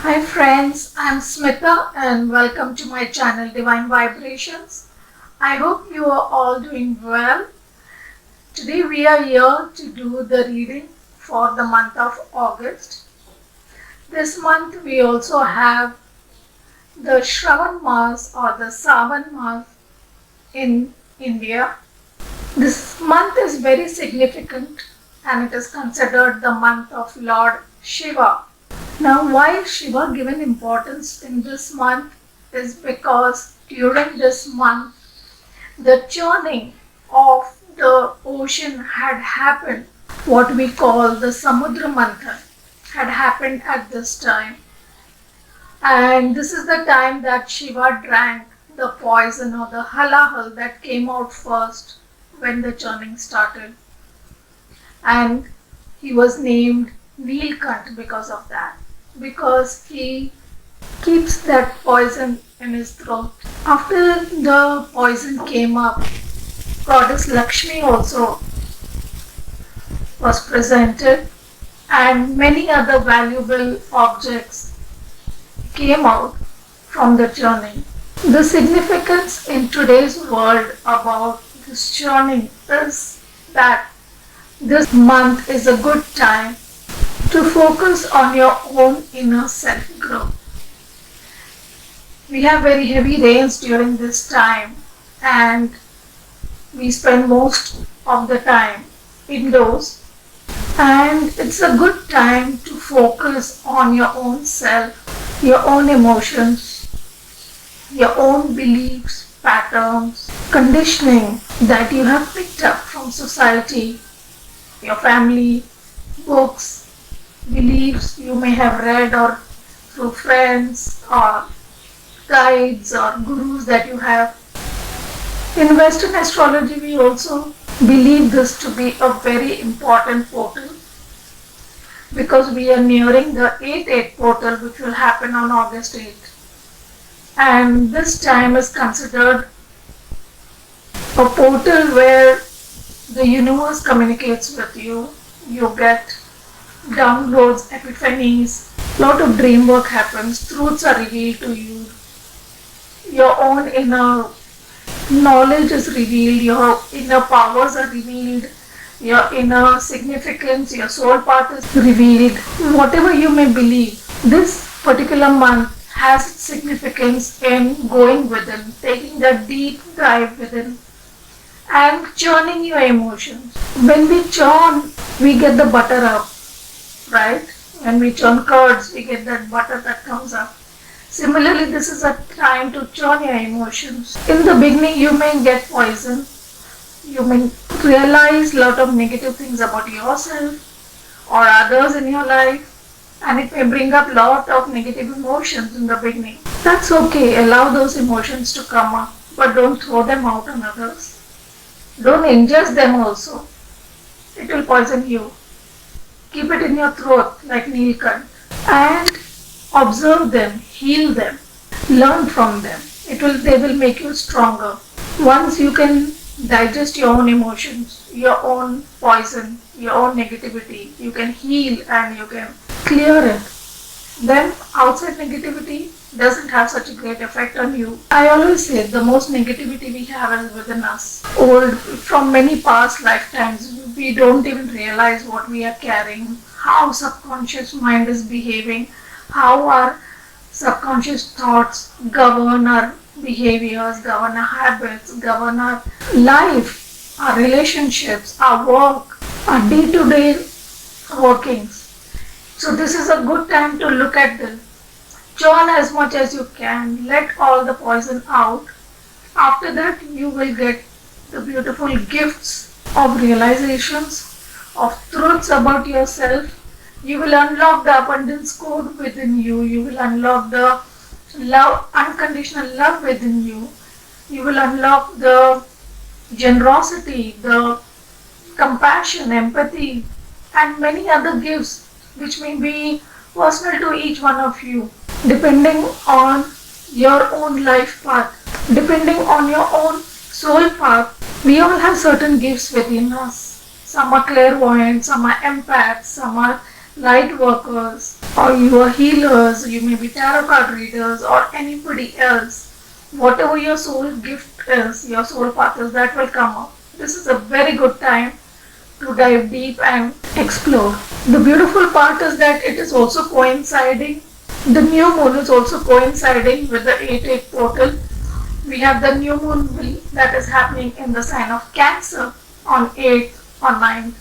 Hi friends, I'm Smita and welcome to my channel Divine Vibrations. I hope you are all doing well. Today we are here to do the reading for the month of August. This month we also have the Shravan Mas or the Savan Mas in India. This month is very significant and it is considered the month of Lord Shiva. Now, why Shiva given importance in this month is because during this month, the churning of the ocean had happened. What we call the Samudra Manthan had happened at this time. And this is the time that Shiva drank the poison or the halahal that came out first when the churning started. And he was named Neelkant because of that, because he keeps that poison in his throat. After the poison came up, goddess Lakshmi also was presented and many other valuable objects came out from the churning. The significance in today's world about this churning is that this month is a good time to focus on your own inner self-growth. We have very heavy rains during this time and we spend most of the time indoors, and it's a good time to focus on your own self, your own emotions, your own beliefs, patterns, conditioning that you have picked up from society, your family, books, beliefs you may have read or through friends or guides or gurus that you have. In Western astrology, we also believe this to be a very important portal because we are nearing the 8/8 portal, which will happen on August 8th. And this time is considered a portal where the universe communicates with you. You get downloads, epiphanies, lot of dream work happens, truths are revealed to you, your own inner knowledge is revealed, your inner powers are revealed, your inner significance, your soul path is revealed. Whatever you may believe, this particular month has its significance in going within, taking that deep dive within and churning your emotions. When we churn, we get the butter up, right? When we churn curds, we get that butter that comes up. Similarly, this is a time to churn your emotions. In the beginning, you may get poison. You may realize a lot of negative things about yourself or others in your life, and it may bring up a lot of negative emotions in the beginning. That's okay. Allow those emotions to come up, but don't throw them out on others. Don't ingest them also. It will poison you. Keep it in your throat like Neelkant and observe them, heal them, learn from them. They will make you stronger. Once you can digest your own emotions, your own poison, your own negativity, you can heal and you can clear it. Then outside negativity doesn't have such a great effect on you. I always say the most negativity we have is within us. Old from many past lifetimes, we don't even realize what we are carrying, how subconscious mind is behaving, how our subconscious thoughts govern our behaviors, govern our habits, govern our life, our relationships, our work, our day-to-day workings. So this is a good time to look at this. Churn as much as you can. Let all the poison out. After that, you will get the beautiful gifts of realizations, of truths about yourself. You will unlock the abundance code within you. You will unlock the love, unconditional love within you. You will unlock the generosity, the compassion, empathy, and many other gifts which may be personal to each one of you, depending on your own life path, depending on your own soul path. We all have certain gifts within us. Some are clairvoyant, some are empaths, some are light workers, or you are healers, you may be tarot card readers, or anybody else. Whatever your soul gift is, your soul path is, that will come up. This is a very good time to dive deep and explore. The beautiful part is that it is also coinciding. The new moon is also coinciding with the 8-8 portal. We have the new moon that is happening in the sign of Cancer on 8th or 9th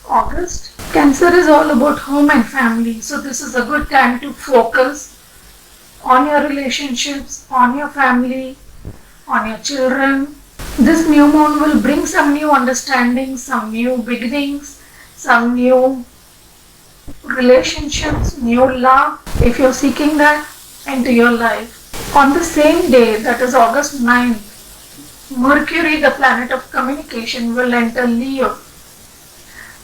August. Cancer is all about home and family, so this is a good time to focus on your relationships, on your family, on your children. This new moon will bring some new understandings, some new beginnings, some new relationships, new love, if you're seeking that into your life. On the same day, that is August 9th, Mercury, the planet of communication, will enter Leo.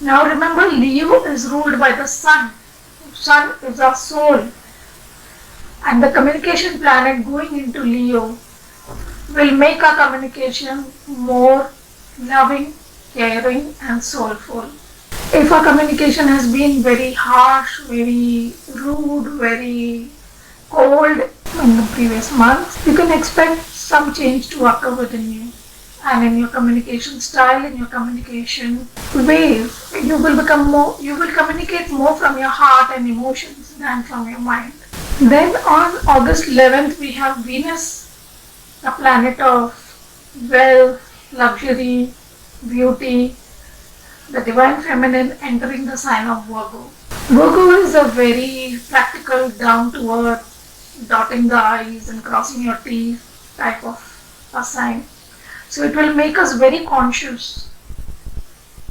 Now remember, Leo is ruled by the Sun. Sun is our soul. And the communication planet going into Leo will make our communication more loving, caring and soulful. If our communication has been very harsh, very rude, very cold in the previous months, you can expect some change to occur within you. And in your communication style, in your communication ways, you will communicate more from your heart and emotions than from your mind. Then on August 11th, we have Venus, a planet of wealth, luxury, beauty, the divine feminine entering the sign of Virgo. Virgo is a very practical, down to earth, dotting the I's and crossing your T's type of a sign. So it will make us very conscious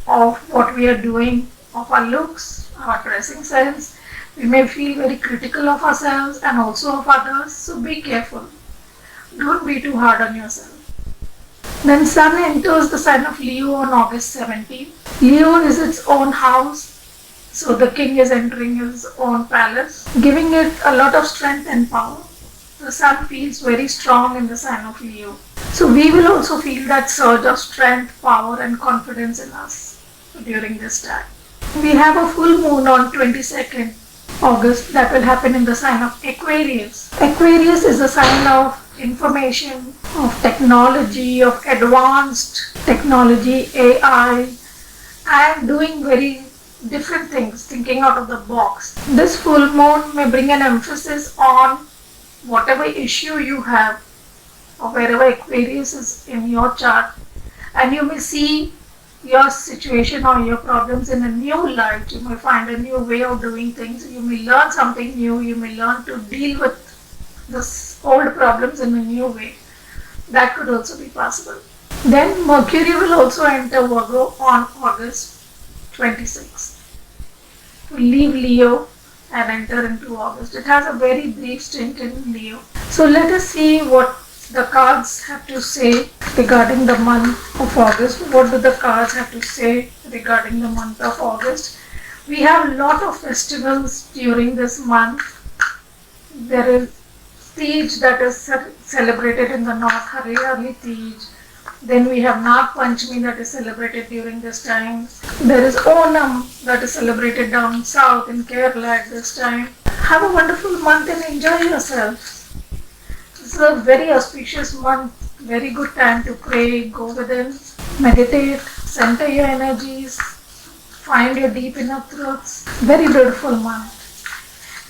of what we are doing, of our looks, our dressing sense. We may feel very critical of ourselves and also of others, so be careful. Don't be too hard on yourself. Then Sun enters the sign of Leo on August 17th. Leo is its own house, so the king is entering his own palace, giving it a lot of strength and power. The Sun feels very strong in the sign of Leo. So we will also feel that surge of strength, power and confidence in us during this time. We have a full moon on 22nd August that will happen in the sign of Aquarius. Aquarius is a sign of information, of technology, of advanced technology, AI, and doing very different things, thinking out of the box. This full moon may bring an emphasis on whatever issue you have or wherever Aquarius is in your chart, and you may see your situation or your problems in a new light. You may find a new way of doing things. You may learn something new. You may learn to deal with the old problems in a new way. That could also be possible. Then Mercury will also enter Virgo on August 26th. To leave Leo and enter into August. It has a very brief stint in Leo. So let us see what the cards have to say regarding the month of August. What do the cards have to say regarding the month of August? We have a lot of festivals during this month. There is Tej that is celebrated in the north, Hariyali Tej. Then we have Nag Panchami that is celebrated during this time. There is Onam that is celebrated down south in Kerala at this time. Have a wonderful month and enjoy yourself. This is a very auspicious month, very good time to pray, go within, meditate, center your energies, find your deep inner truths. Very beautiful month.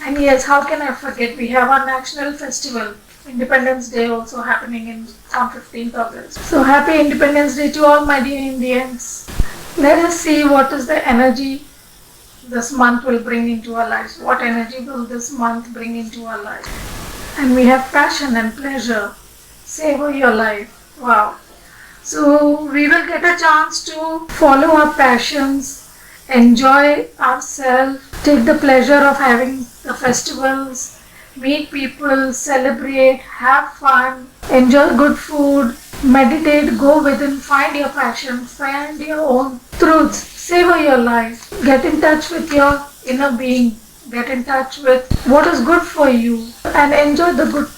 And yes, how can I forget, we have our national festival, Independence Day also happening on 15th August. So happy Independence Day to all my dear Indians. Let us see what is the energy this month will bring into our lives. What energy will this month bring into our lives? And we have passion and pleasure. Savor your life. Wow. So we will get a chance to follow our passions, enjoy ourselves, take the pleasure of having the festivals, meet people, celebrate, have fun, enjoy good food, meditate, go within, find your passion, find your own truths, savor your life, get in touch with your inner being, get in touch with what is good for you, and enjoy the good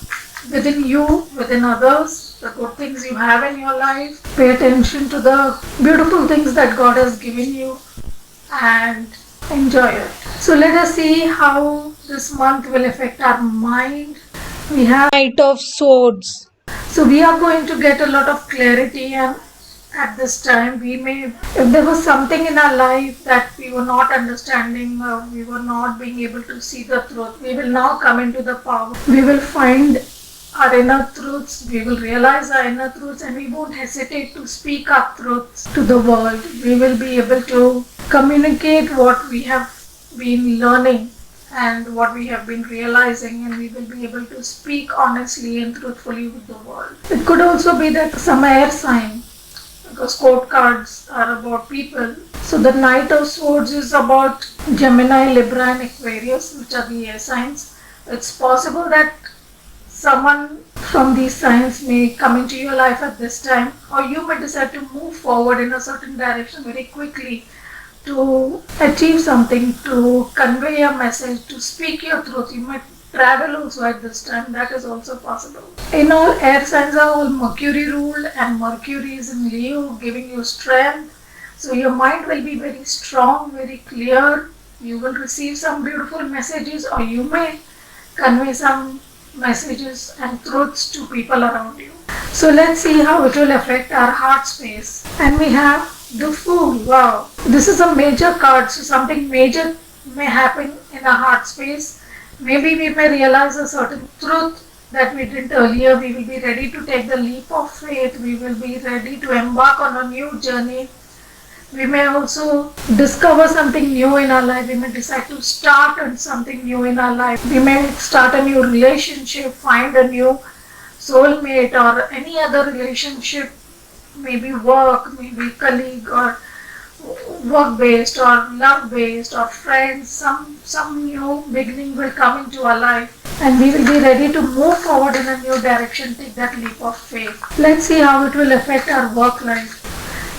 within you, within others, the good things you have in your life. Pay attention to the beautiful things that God has given you and enjoy it. So let us see how this month will affect our mind. We have Knight of Swords. So we are going to get a lot of clarity, and at this time we may, if there was something in our life that we were not understanding or we were not being able to see the truth, we will now come into the power. We will find our inner truths, we will realize our inner truths, and we won't hesitate to speak our truths to the world. We will be able to communicate what we have been learning and what we have been realizing, and we will be able to speak honestly and truthfully with the world. It could also be that some air sign, because court cards are about people. So the Knight of Swords is about Gemini, Libra and Aquarius, which are the air signs. It's possible that someone from these signs may come into your life at this time, or you may decide to move forward in a certain direction very quickly to achieve something, to convey a message, to speak your truth. You might travel also at this time, that is also possible. In all, air signs are all Mercury ruled, and Mercury is in Leo, giving you strength. So your mind will be very strong, very clear. You will receive some beautiful messages, or you may convey some messages and truths to people around you. So let's see how it will affect our heart space. And we have the Fool. Wow, this is a major card, so something major may happen in our heart space. Maybe we may realize a certain truth that we didn't earlier. We will be ready to take the leap of faith. We will be ready to embark on a new journey. We may also discover something new in our life. We may decide to start on something new in our life. We may start a new relationship, find a new soulmate or any other relationship, maybe work, maybe colleague or work-based or love-based or friends. Some new beginning will come into our life, and we will be ready to move forward in a new direction, take that leap of faith. Let's see how it will affect our work life.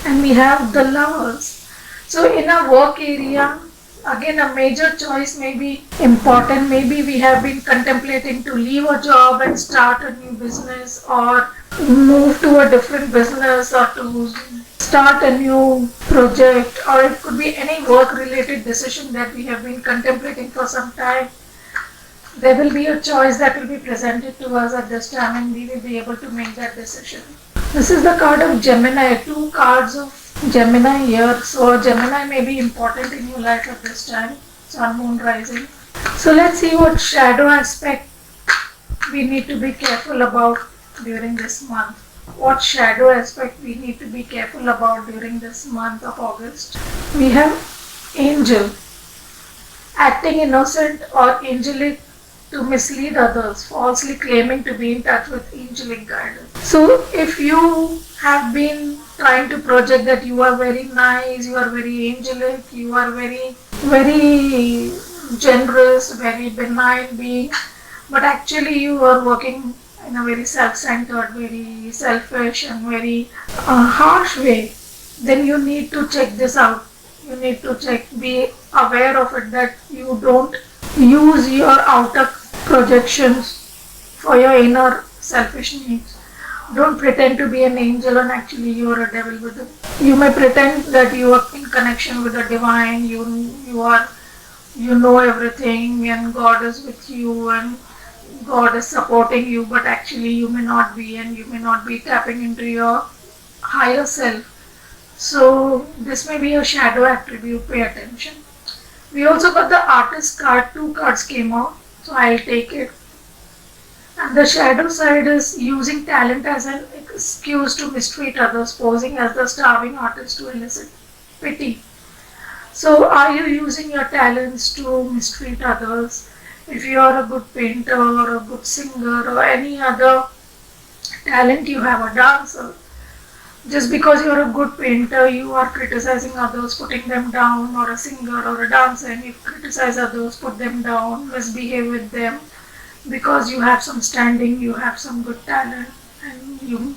And we have the Lovers. So in our work area, again a major choice may be important. Maybe we have been contemplating to leave a job and start a new business, or move to a different business, or to start a new project, or it could be any work related decision that we have been contemplating for some time. There will be a choice that will be presented to us at this time, and we will be able to make that decision. This is the card of Gemini, 2 cards of Gemini here. So Gemini may be important in your life at this time. Sun, Moon, Rising. So let's see what shadow aspect we need to be careful about during this month. What shadow aspect we need to be careful about during this month of August. We have Angel, acting innocent or angelic to mislead others, falsely claiming to be in touch with angelic guidance. So if you have been trying to project that you are very nice, you are very angelic, you are very, very generous, very benign being, but actually you are working in a very self-centered, very selfish and very harsh way, then you need to check this out. You need to check, be aware of it, that you don't use your outer projections for your inner selfish needs. Don't pretend to be an angel and actually you are a devil with it. You may pretend that you are in connection with the divine, you know everything and God is with you and God is supporting you, but actually you may not be, and you may not be tapping into your higher self. So this may be a shadow attribute, pay attention. We also got the Artist card, 2 cards came out, so I'll take it. And the shadow side is using talent as an excuse to mistreat others, posing as the starving artist to elicit pity. So are you using your talents to mistreat others? If you are a good painter or a good singer or any other talent you have, a dancer, just because you're a good painter, you are criticizing others, putting them down, or a singer or a dancer, and you criticize others, put them down, misbehave with them, because you have some standing, you have some good talent, and you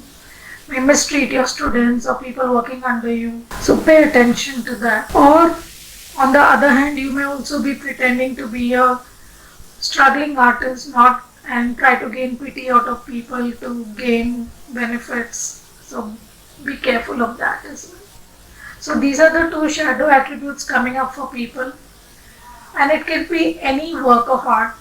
may mistreat your students or people working under you. So pay attention to that. Or on the other hand, you may also be pretending to be a struggling artist, not and try to gain pity out of people to gain benefits. So be careful of that as well. So these are the 2 shadow attributes coming up for people. And it can be any work of art,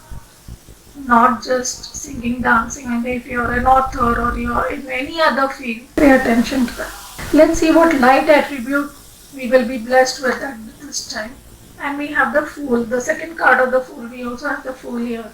not just singing, dancing, and if you're an author or you're in any other field, pay attention to that. Let's see what light attribute we will be blessed with at this time. And we have the Fool, the second card of the Fool. We also have the Fool here.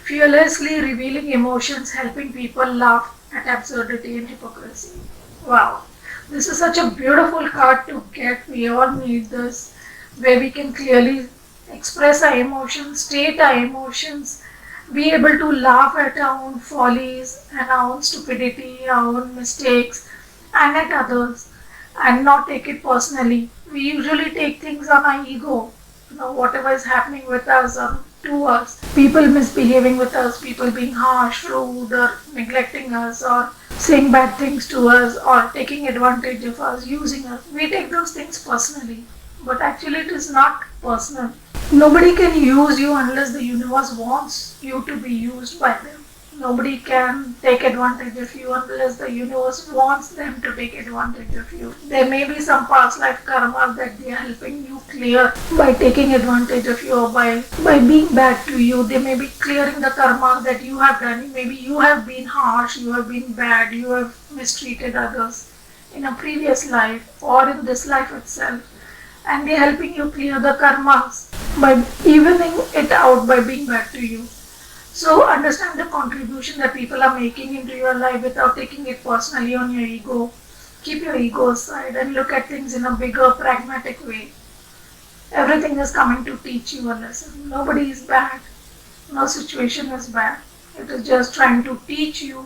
Fearlessly revealing emotions, helping people laugh at absurdity and hypocrisy. Wow, this is such a beautiful card to get. We all need this, where we can clearly express our emotions, state our emotions, be able to laugh at our own follies and our own stupidity, our own mistakes, and at others, and not take it personally. We usually take things on our ego, whatever is happening with us or to us, people misbehaving with us, people being harsh, rude, or neglecting us, or saying bad things to us, or taking advantage of us, using us. We take those things personally, but actually it is not personal. Nobody can use you unless the universe wants you to be used by them. Nobody can take advantage of you unless the universe wants them to take advantage of you. There may be some past life karma that they are helping you clear by taking advantage of you or by being bad to you. They may be clearing the karma that you have done. Maybe you have been harsh, you have been bad, you have mistreated others in a previous life or in this life itself. And they are helping you clear the karmas by evening it out by being bad to you. So understand the contribution that people are making into your life without taking it personally on your ego. Keep your ego aside and look at things in a bigger, pragmatic way. Everything is coming to teach you a lesson. Nobody is bad. No situation is bad. It is just trying to teach you.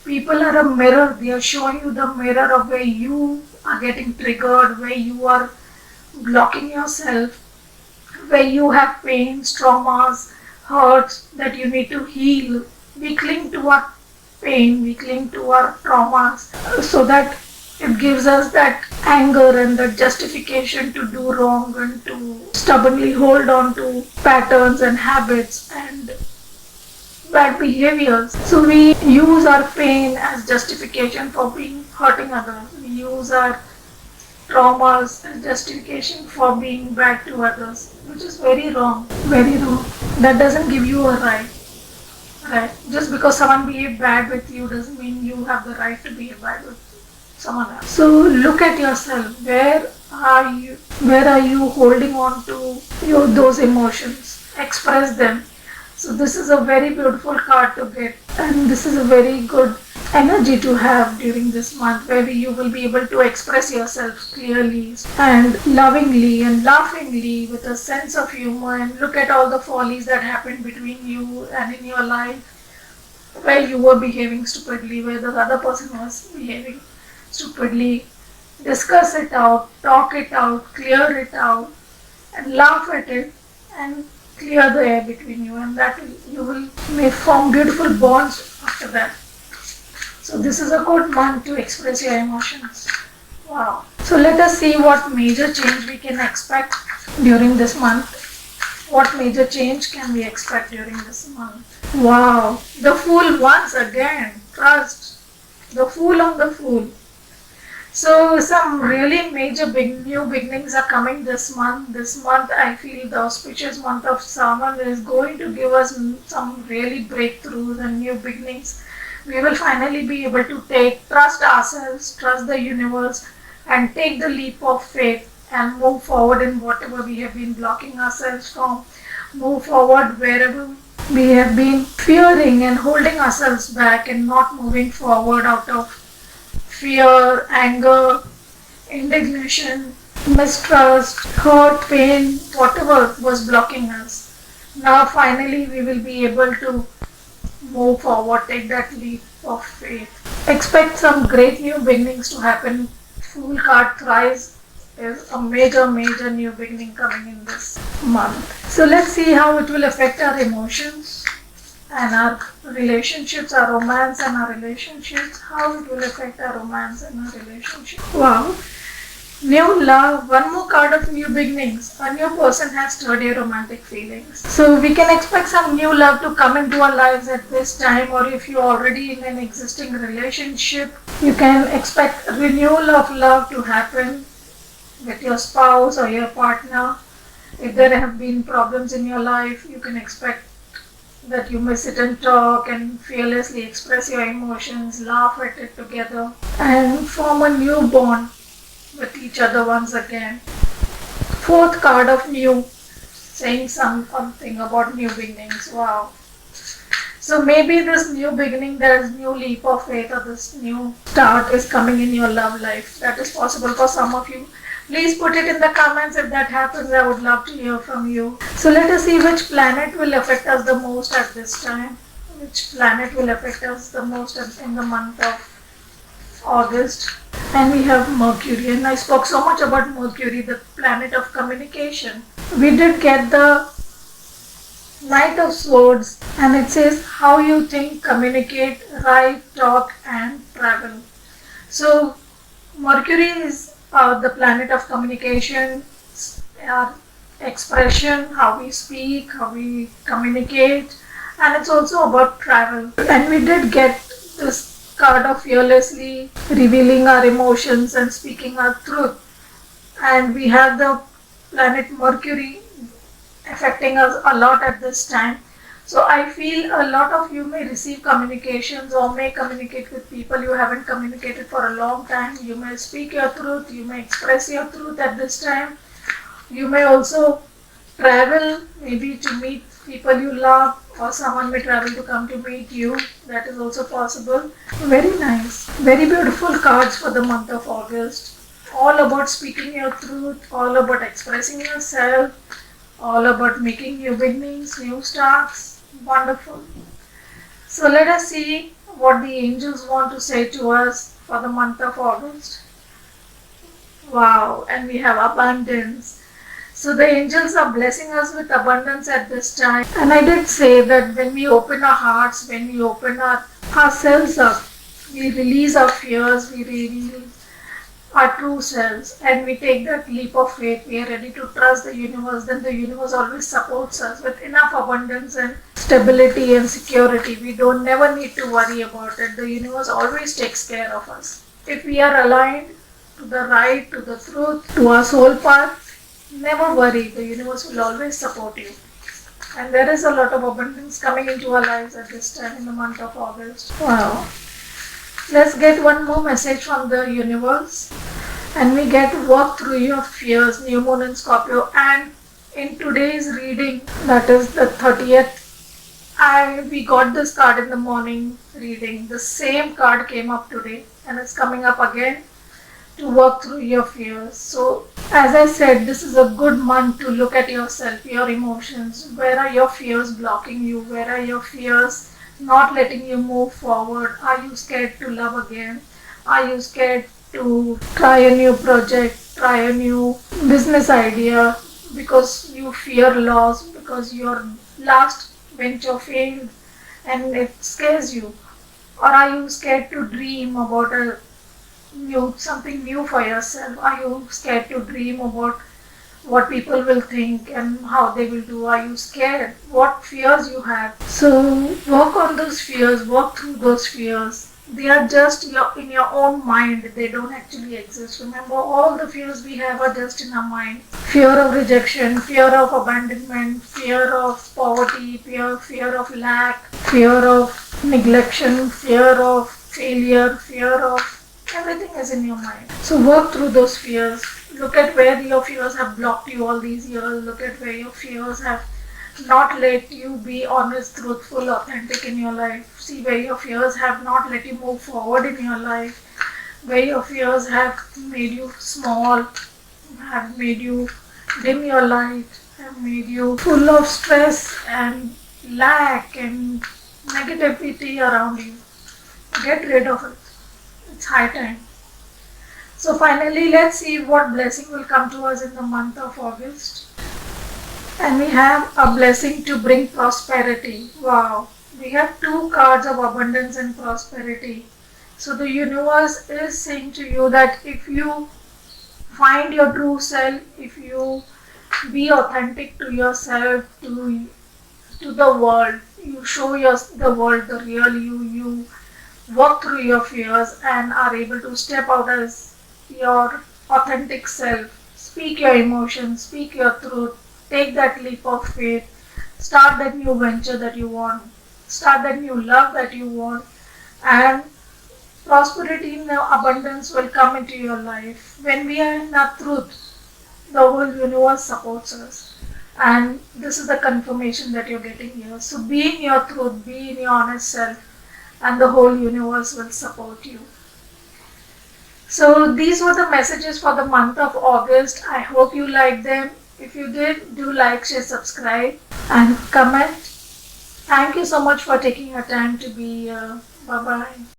People are a mirror. They are showing you the mirror of where you are getting triggered, where you are blocking yourself, where you have pains, traumas, hurts that you need to heal. We cling to our pain, we cling to our traumas so that it gives us that anger and that justification to do wrong and to stubbornly hold on to patterns and habits and bad behaviors. So we use our pain as justification for being hurting others. We use our traumas as justification for being bad to others, which is very wrong, very wrong. That doesn't give you a right. Right? Just because someone behaved bad with you doesn't mean you have the right to behave bad with someone else. So look at yourself. Where are you? Where are you holding on to those emotions? Express them. So this is a very beautiful card to get, and this is a very good energy to have during this month, where you will be able to express yourself clearly and lovingly and laughingly with a sense of humor, and look at all the follies that happened between you and in your life, where you were behaving stupidly, where the other person was behaving stupidly. Discuss it out, talk it out, clear it out, and laugh at it, and clear the air between you, and that you will may form beautiful bonds after that. So this is a good month to express your emotions. Wow. So let us see what major change we can expect during this month. What major change can we expect during this month? Wow. The Fool once again. Trust. The Fool on the Fool. So some really major new beginnings are coming this month. This month I feel the auspicious month of Sawan is going to give us some really breakthroughs and new beginnings. We will finally be able to trust ourselves, trust the universe, and take the leap of faith and move forward in whatever we have been blocking ourselves from. Move forward wherever we have been fearing and holding ourselves back and not moving forward out of fear, anger, indignation, mistrust, hurt, pain, whatever was blocking us. Now finally we will be able to move forward, take that leap of faith. Expect some great new beginnings to happen. Fool card thrice is a major new beginning coming in this month. So let's see how it will affect our emotions and our relationships, our romance and our relationships, how it will affect our romance and our relationship. Wow. New love, one more card of new beginnings. A new person has stirred your romantic feelings. So we can expect some new love to come into our lives at this time, or if you're already in an existing relationship, you can expect a renewal of love to happen with your spouse or your partner. If there have been problems in your life, you can expect that you may sit and talk and fearlessly express your emotions, laugh at it together, and form a new bond with each other once again. Fourth card of new, saying something about new beginnings. Wow. So maybe this new beginning, there's new leap of faith, or this new start is coming in your love life. That is possible for some of you. Please put it in the comments if that happens. I would love to hear from you. So let us see which planet will affect us the most at this time. Which planet will affect us the most in the month of August. And we have Mercury. And I spoke so much about Mercury, the planet of communication. We did get the Knight of Swords, and it says how you think, communicate, write, talk, and travel. So, Mercury is the planet of communication, our expression, how we speak, how we communicate, and it's also about travel. And we did get this card of fearlessly revealing our emotions and speaking our truth. And we have the planet Mercury affecting us a lot at this time. So I feel a lot of you may receive communications or may communicate with people you haven't communicated for a long time. You may speak your truth, you may express your truth at this time. You may also travel, maybe to meet people you love, or someone may travel to come to meet you. That is also possible. Very nice. Very beautiful cards for the month of August. All about speaking your truth, all about expressing yourself, all about making new beginnings, new starts. Wonderful. So let us see what the angels want to say to us for the month of August. Wow, and we have abundance. So the angels are blessing us with abundance at this time. And I did say that when we open our hearts, when we open ourselves up, we release our fears, we reveal our true selves, and we take that leap of faith. We are ready to trust the universe. Then the universe always supports us with enough abundance and stability and security. We don't never need to worry about it. The universe always takes care of us. If we are aligned to the right, to the truth, to our soul path, never worry. The universe will always support you. And there is a lot of abundance coming into our lives at this time in the month of August. Wow. Let's get one more message from the universe, and we get work through your fears, new moon in Scorpio. And in today's reading, that is the 30th, we got this card in the morning reading. The same card came up today, and it's coming up again, to work through your fears. So as I said, this is a good month to look at yourself, your emotions. Where are your fears blocking you? Where are your fears not letting you move forward? Are you scared to love again? Are you scared to try a new project, try a new business idea because you fear loss, because your last venture failed and it scares you? Or are you scared to dream about something new for yourself? Are you scared to dream about what people will think and how they will do? Are you scared? What fears you have? So work on those fears, work through those fears. They are just in your own mind. They don't actually exist. Remember, all the fears we have are just in our mind. Fear of rejection, fear of abandonment, fear of poverty, fear of lack, fear of neglection, fear of failure, fear of everything is in your mind. So work through those fears. Look at where your fears have blocked you all these years. Look at where your fears have not let you be honest, truthful, authentic in your life. See where your fears have not let you move forward in your life. Where your fears have made you small, have made you dim your light, have made you full of stress and lack and negativity around you. Get rid of it. It's high time. So finally, let's see what blessing will come to us in the month of August. And we have a blessing to bring prosperity. Wow. We have two cards of abundance and prosperity. So the universe is saying to you that if you find your true self, if you be authentic to yourself, to the world, you show the world the real you work through your fears and are able to step out as your authentic self, speak your emotions, speak your truth, take that leap of faith, start that new venture that you want, start that new love that you want, and prosperity and abundance will come into your life. When we are in our truth, the whole universe supports us. And this is the confirmation that you're getting here. So be in your truth, be in your honest self, and the whole universe will support you. So these were the messages for the month of August. I hope you liked them. If you did, do like, share, subscribe, and comment. Thank you so much for taking your time to be here. Bye bye.